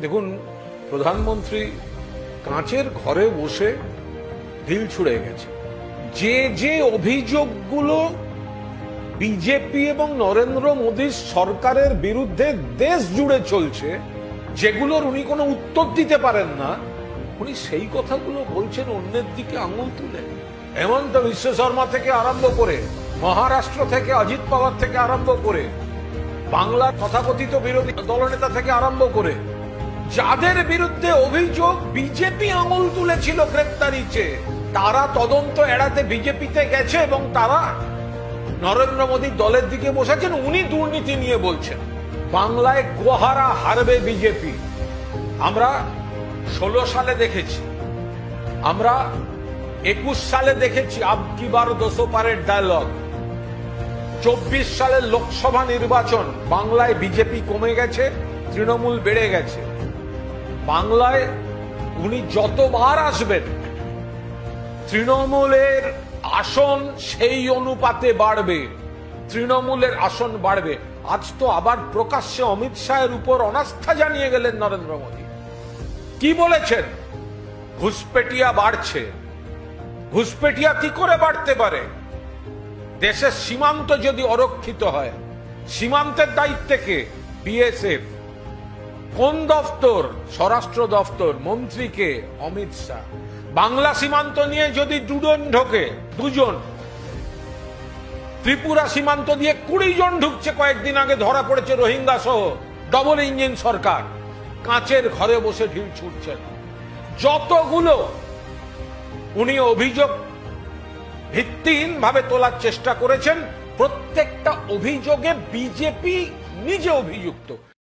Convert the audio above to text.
দেখুন, প্রধানমন্ত্রী কাঁচের ঘরে বসে ঢিল ছুড়ে গেছে। যে যে অভিযোগগুলো বিজেপি এবং নরেন্দ্র মোদীর সরকারের বিরুদ্ধে দেশ জুড়ে চলছে, যেগুলোর উনি কোনো উত্তর দিতে পারেন না, উনি সেই কথাগুলো বলছেন অন্যের দিকে আঙুল তুলে। হেমন্ত বিশ্ব শর্মা থেকে আরম্ভ করে, মহারাষ্ট্র থেকে অজিত পাওয়ার থেকে আরম্ভ করে, বাংলার তথাকথিত বিরোধী দলনেতা থেকে আরম্ভ করে, যাদের বিরুদ্ধে অভিযোগ বিজেপি আঙুল তুলেছিল গ্রেপ্তারি চেয়ে, তারা তদন্ত এড়াতে বিজেপিতে গেছে এবং তারা নরেন্দ্র মোদীর দলের দিকে বসেছেন। উনি দুর্নীতি নিয়ে বলছেন। বাংলায় গোহারা হারবে বিজেপি। আমরা 16 সালে দেখেছি, আমরা 21 সালে দেখেছি আব কি বার 200 পারের ডায়লগ। 24 সালের লোকসভা নির্বাচন, বাংলায় বিজেপি কমে গেছে, তৃণমূল বেড়ে গেছে। বাংলায় উনি যতবার আসবেন, তৃণমূলের আসন সেই অনুপাতে বাড়বে, তৃণমূলের আসন বাড়বে। আজ তো আবার প্রকাশ্যে অমিত শাহের উপর অনাস্থা জানিয়ে গেলেন নরেন্দ্র মোদী। কি বলেছেন? ঘুষপেটিয়া বাড়ছে। ঘুষপেটিয়া কি করে বাড়তে পারে? দেশের সীমান্ত যদি অরক্ষিত হয়, সীমান্তের দায়িত্বে কে? বিএসএফ। কোন দফতর? স্বরাষ্ট্র দফতর। মন্ত্রীকে? অমিত শাহ। বাংলা সীমান্ত নিয়ে যদি দুজন ঢোকে, দুজন, ত্রিপুরা সীমান্ত দিয়ে 20 জন ঢুকছে, কয়েকদিন আগে ধরা পড়েছে রোহিঙ্গা সহ। ডবল ইঞ্জিন সরকার কাঁচের ঘরে বসে ঢিল ছুটছেন। যতগুলো উনি অভিযোগ ভিত্তিহীন ভাবে তোলার চেষ্টা করেছেন, প্রত্যেকটা অভিযোগে বিজেপি নিজে অভিযুক্ত।